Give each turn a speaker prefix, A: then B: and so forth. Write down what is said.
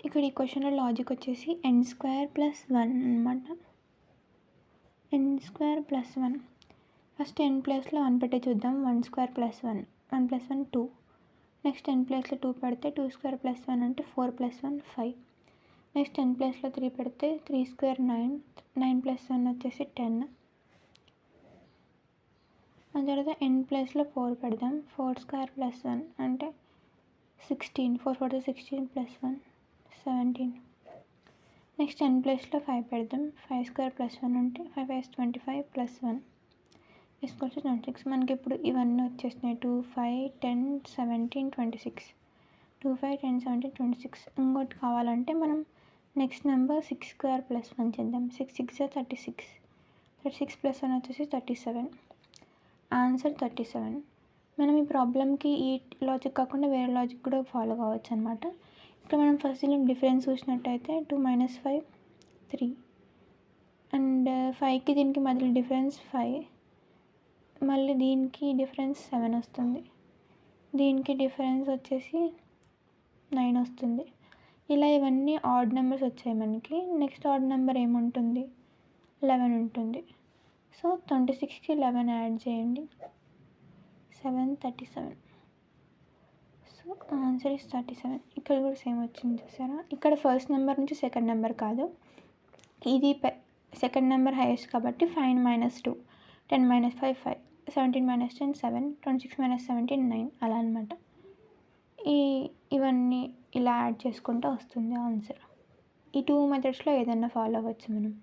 A: ఇక్కడ ఈ క్వశ్చన్లో లాజిక్ వచ్చేసి n² + 1 అనమాట. n² + 1. ఫస్ట్ n ప్లేస్లో 1 పెట్టి చూద్దాం. 1² + 1, 1 + 1 2. నెక్స్ట్ n ప్లేస్లో 2 పెడితే 2² + 1 అంటే 4 + 1 5. నెక్స్ట్ n ప్లేస్లో 3 పెడితే 3² 9, 9 + 1 వచ్చేసి 10. ఆ తర్వాత n ప్లేస్లో 4 పెడదాం. 4² + 1 అంటే 16, 4 4 16 + 1 17. నెక్స్ట్ n ప్లేస్లో 5 పెడదాం. 5² + 1 అంటే 5 5 25 + 1 26. మనకి ఇప్పుడు ఇవన్నీ వచ్చేసినాయి. 2 5 10 17 26. 2 5 10 17 26. ఇంకోటి కావాలంటే మనం నెక్స్ట్ నెంబర్ 6² + 1 చేద్దాం. 6 6 36. 36 + 1 వచ్చేసి 37. ఆన్సర్ 37. మనం ఈ ప్రాబ్లమ్కి ఈ లాజిక్ కాకుండా వేరే లాజిక్ కూడా ఫాలో కావచ్చు అనమాట. ఇక్కడ మనం ఫస్ట్ దీనికి డిఫరెన్స్ చూసినట్టయితే 2 - 5 3 అండ్ 5కి దీనికి మధ్యలో డిఫరెన్స్ 5. మళ్ళీ దీనికి డిఫరెన్స్ 7 వస్తుంది. దీనికి డిఫరెన్స్ వచ్చేసి 9 వస్తుంది. ఇలా ఇవన్నీ ఆడ్ నెంబర్స్ వచ్చాయి మనకి. నెక్స్ట్ ఆడ్ నెంబర్ ఏముంటుంది? 11 ఉంటుంది. సో 26కి 11 యాడ్ చేయండి. 7 37. So answer is 37. ఇక్కడ కూడా సేమ్ వచ్చింది చూసారా? ఇక్కడ ఫస్ట్ నెంబర్ నుంచి సెకండ్ నెంబర్ కాదు, ఇది సెకండ్ నెంబర్ హైయెస్ట్ కాబట్టి 5 - 2, 10 - 5 5, 17 - 10 7, 26 - 17 9 అలా అనమాట. ఇవన్నీ ఇలా యాడ్ చేసుకుంటూ వస్తుంది ఆన్సర్. ఈ 2 మెథడ్స్లో ఏదైనా ఫాలో అవ్వచ్చు మనం.